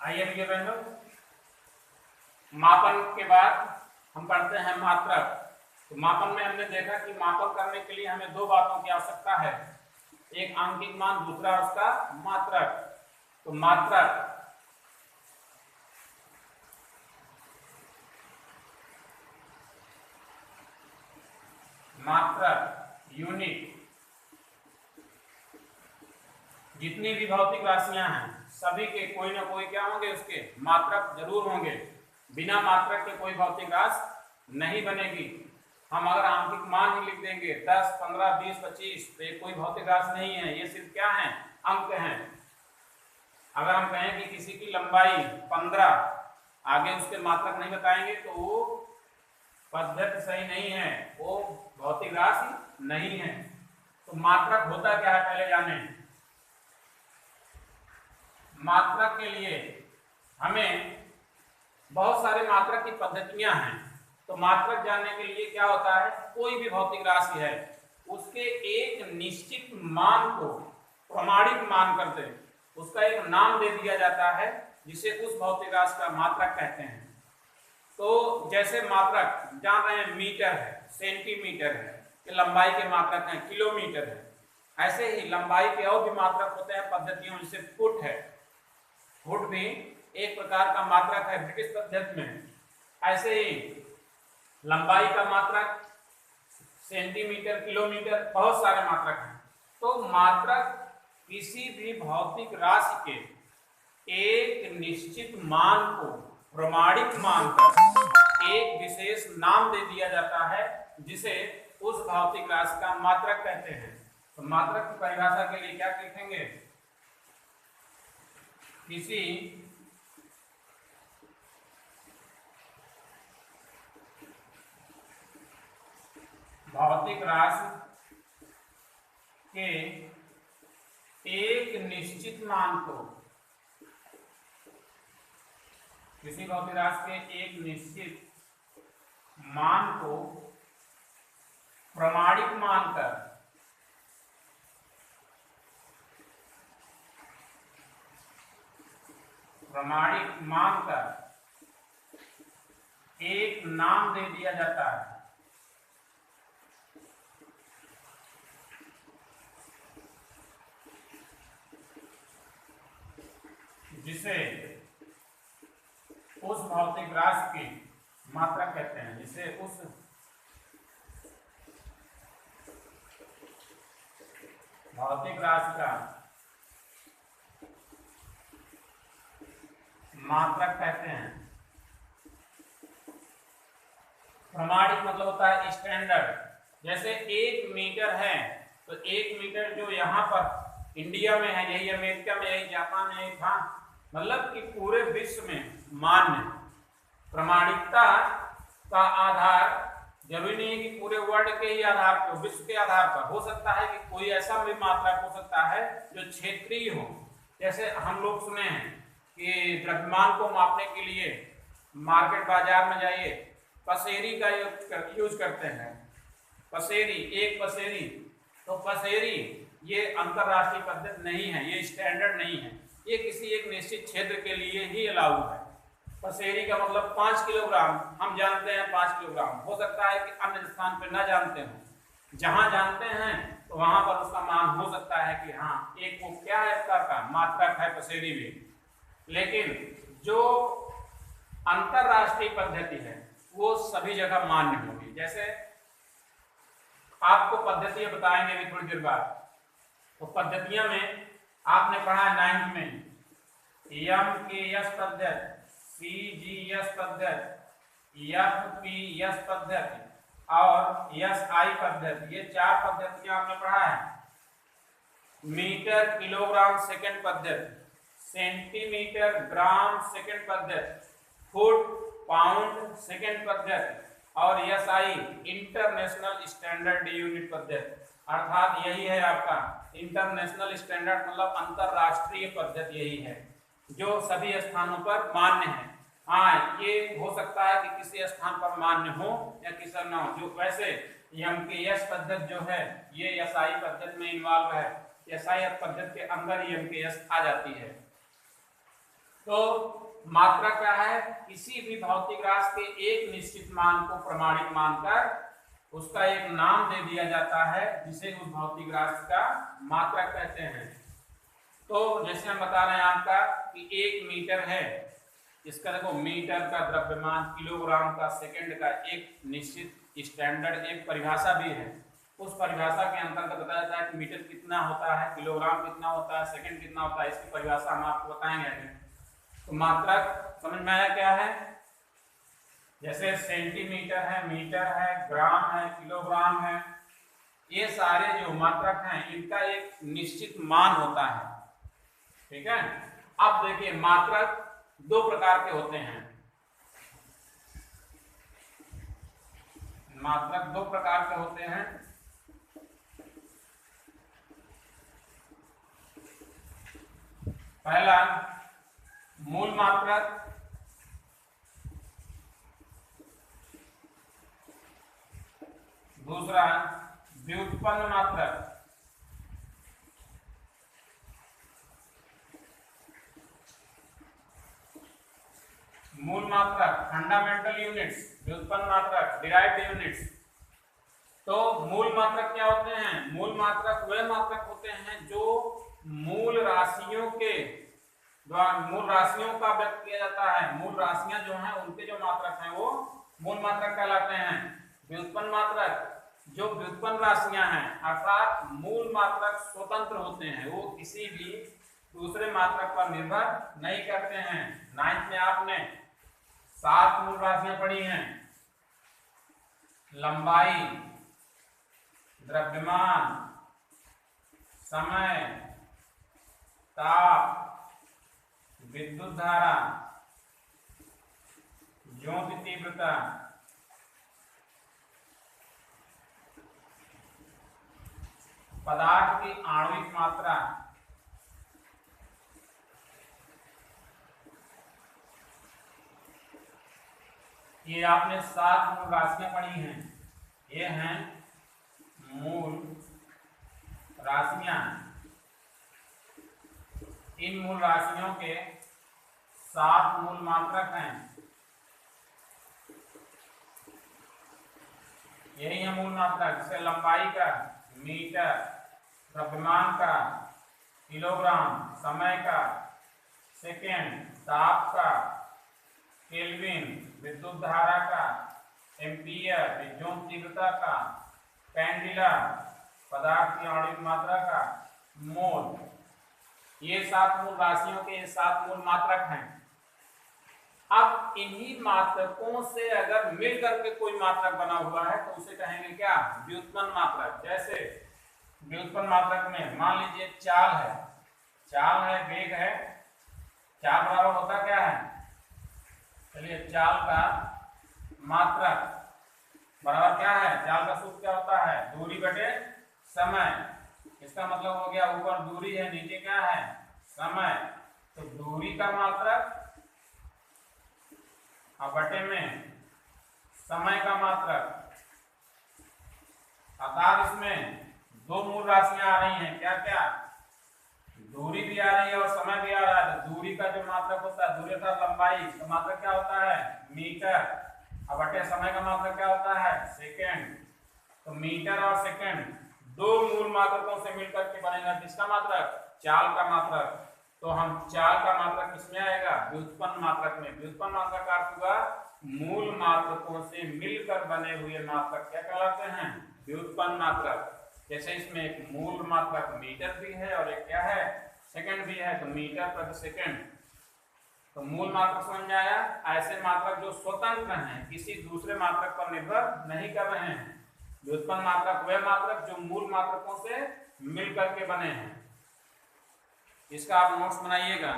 आइए प्रिय बहनों, मापन के बाद हम पढ़ते हैं मात्रक। तो मापन में हमने देखा कि मापन करने के लिए हमें दो बातों की आवश्यकता है, एक आंकिक मान, दूसरा उसका मात्रक। तो मात्रक यूनिट, जितनी भी भौतिक राशियां हैं सभी के कोई ना कोई क्या होंगे, उसके मात्रक जरूर होंगे। बिना मात्रक के कोई भौतिक राशि नहीं बनेगी। हम अगर आंकिक मान ही लिख देंगे 10, 15, 20, 25 तो ये कोई भौतिक राशि नहीं है, ये सिर्फ क्या है, अंक हैं। अगर हम कहें कि किसी की लंबाई 15, आगे उसके मात्रक नहीं बताएंगे तो वो पद्धति सही नहीं है, वो भौतिक राशि नहीं है। तो मात्रक होता क्या है पहले जाने। मात्रक के लिए हमें बहुत सारे मात्रक की पद्धतियां हैं। तो मात्रक जानने के लिए क्या होता है, कोई भी भौतिक राशि है उसके एक निश्चित मान को प्रमाणिक मान करते हैं, उसका एक नाम दे दिया जाता है जिसे उस भौतिक राशि का मात्रक कहते हैं। तो जैसे मात्रक जान रहे हैं, मीटर है, सेंटीमीटर है, लंबाई के मात्रक हैं, किलोमीटर है। ऐसे ही लंबाई के और भी मात्रक होते हैं पद्धतियों, जैसे फुट है, फुट भी एक प्रकार का मात्रक है ब्रिटिश पद्धति में। ऐसे ही लंबाई का मात्रक सेंटीमीटर, किलोमीटर, बहुत सारे मात्रक हैं। तो मात्रक किसी भी भौतिक राशि के एक निश्चित मान को प्रमाणिक मानकर एक विशेष नाम दे दिया जाता है जिसे उस भौतिक राशि का मात्रक कहते हैं। तो मात्रक की परिभाषा के लिए क्या लिखेंगे, किसी भौतिक राशि के एक निश्चित मान को, किसी भौतिक राशि के एक निश्चित मान को प्रमाणिक मानकर एक नाम दे दिया जाता है जिसे उस भौतिक राशि की मात्रक कहते हैं, जिसे उस भौतिक राशि का मात्रक कहते हैं। प्रमाणिक मतलब होता है स्टैंडर्ड। जैसे 1 मीटर है तो 1 मीटर जो यहाँ पर इंडिया में है, यही अमेरिका में, यही जापान में, यही था, मतलब कि पूरे विश्व में मान्य। प्रमाणिकता का आधार जरूरी नहीं है कि पूरे वर्ल्ड के ही आधार पर, विश्व के आधार पर हो सकता है कि कोई ऐसा भी मात्रक हो सकता है जो क्षेत्रीय हो। जैसे हम लोग सुने हैं कि द्रव्यमान को मापने के लिए मार्केट बाजार में जाइए, पसेरी का यूज करते हैं। पसेरी, एक पसेरी। तो पसेरी ये अंतरराष्ट्रीय पद्धति नहीं है, ये स्टैंडर्ड नहीं है, ये किसी एक निश्चित क्षेत्र के लिए ही अलाउ है। पसेरी का मतलब 5 किलोग्राम, हम जानते हैं 5 किलोग्राम, हो सकता है कि अन्य स्थान पर न जानते हो। जहां जानते हैं तो वहां पर उसका मान हो सकता है कि हाँ एक वो क्या है, इसका का मात्रक है पसेरी भी। लेकिन जो अंतरराष्ट्रीय पद्धति है वो सभी जगह मान्य होगी। जैसे आपको पद्धतियां बताएंगे अभी थोड़ी देर बाद। तो पद्धतियों में आपने पढ़ा 9th में MKS पद्धति, CGS पद्धति, FPS पद्धति और SI पद्धति, ये 4 पद्धतियां आपने पढ़ा है। मीटर किलोग्राम सेकंड पद्धति, सेंटीमीटर ग्राम सेकंड पद्धति, फुट पाउंड सेकंड पद्धति और SI इंटरनेशनल स्टैंडर्ड यूनिट पद्धति। अर्थात यही है आपका इंटरनेशनल स्टैंडर्ड, मतलब अंतरराष्ट्रीय पद्धति यही है जो सभी स्थानों पर मान्य है। हाँ, ये हो सकता है कि किसी स्थान पर मान्य हो या किसी न हो। जो वैसे MKS पद्धति जो है ये SI पद्धति में इन्वॉल्व है, SI पद्धति के अंदर ही MKS आ जाती है। तो मात्रा क्या है? किसी भी भौतिक राशि के एक निश्चित मान को प्रमाणिक मानकर उसका एक नाम दे दिया जाता है जिसे उस भौतिक राशि का मात्रक कहते हैं। तो जैसे हम बता रहे हैं आपका कि 1 मीटर है, इसका देखो मीटर का द्रव्यमान, किलोग्राम का, सेकंड का एक निश्चित स्टैंडर्ड एक परिभाषा भी है। उस परिभाषा के अंतर्गत बताया जाता है कि मीटर कितना होता है, किलोग्राम कितना होता है, सेकंड कितना होता है, इसकी परिभाषा हम आपको बताएंगे आगे। तो मात्रक समझ में आया क्या है? जैसे सेंटीमीटर है, मीटर है, ग्राम है, किलोग्राम है, ये सारे जो मात्रक हैं इनका एक निश्चित मान होता है। ठीक है। अब देखिए मात्रक 2 प्रकार के होते हैं। मात्रक 2 प्रकार के होते हैं। पहला मूल मात्रक, दूसरा व्युत्पन्न मात्रक। मूल मात्रक फंडामेंटल यूनिट्स, व्युत्पन्न मात्रक डिराइव्ड यूनिट्स। तो मूल मात्रक क्या होते हैं? मूल मात्रक वे मात्रक होते हैं जो मूल राशियों के द्वारा, मूल राशियों का व्यक्त किया जाता है। मूल राशियां जो हैं उनके जो मात्रक हैं वो मूल मात्रक कहलाते हैं। व्युत्पन्न मात्रक जो व्युत्पन्न राशियां हैं अर्थात मूल मात्रक स्वतंत्र होते हैं, वो किसी भी दूसरे मात्रक पर निर्भर नहीं करते हैं। 9th में आपने 7 मूल राशियां पढ़ी हैं। लंबाई, द्रव्यमान, समय, ताप, विद्युत धारा, ज्योति तीव्रता, पदार्थ की आणविक मात्रा, ये आपने 7 मूल राशियां पढ़ी हैं। ये हैं मूल राशियां। इन मूल राशियों के 7 मूल मात्रक हैं। यही है मूल मात्रक। जैसे लंबाई का मीटर, द्रव्यमान का किलोग्राम, समय का सेकेंड, ताप का केल्विन, विद्युत धारा का एम्पियर, विद्युत तीव्रता का कैंडिला, पदार्थ की आणविक मात्रा का मोल। ये 7 मूल राशियों के 7 मूल मात्रक हैं। अब इन्हीं मात्रकों से अगर मिल करके कोई मात्रक बना हुआ है तो उसे कहेंगे क्या? व्युत्पन्न मात्रक। जैसे व्युत्पन्न मात्रक में मान लीजिए चाल है, चाल है, वेग है। चाल बराबर होता क्या है? चलिए चाल का मात्रक बराबर क्या है? चाल का सूत्र क्या होता है? दूरी बटे समय। इसका मतलब हो गया ऊपर दूरी है, नीचे क्या है? समय। तो दूरी का मात्रक और बटे में समय का मात्रक। अर्थात इसमें 2 मूल राशियां आ रही हैं। क्या क्या? दूरी भी आ रही है और समय भी आ रहा है। तो दूरी का जो मात्रक होता है, दूरी का लंबाई का मात्रक क्या होता है? मीटर। और बटे समय का मात्रक क्या होता है? सेकेंड। तो मीटर और सेकेंड 2 मूल मात्रकों से मिलकर के बनेगा किसका मात्रक? चाल का मात्रक। तो हम चाल का मात्रक किसमें आएगा? व्युत्पन्न मात्रक में। व्युत्पन्न मात्रक का अर्थ हुआ मूल मात्रकों से मिलकर बने हुए मात्रक क्या कहलाते हैं? व्युत्पन्न मात्रक। जैसे इसमें एक मूल मात्रक मीटर भी है और एक क्या है? सेकंड भी है। तो मीटर प्रति सेकंड। तो मूल मात्रक समझ में आया? ऐसे मात्रक जो स्वतंत्र हैं, किसी दूसरे मात्रक पर निर्भर नहीं कर रहे हैं। व्युत्पन्न मात्रक वे मात्रक जो मूल मात्रकों से मिलकर के बने हैं। इसका आप नोट्स बनाइएगा।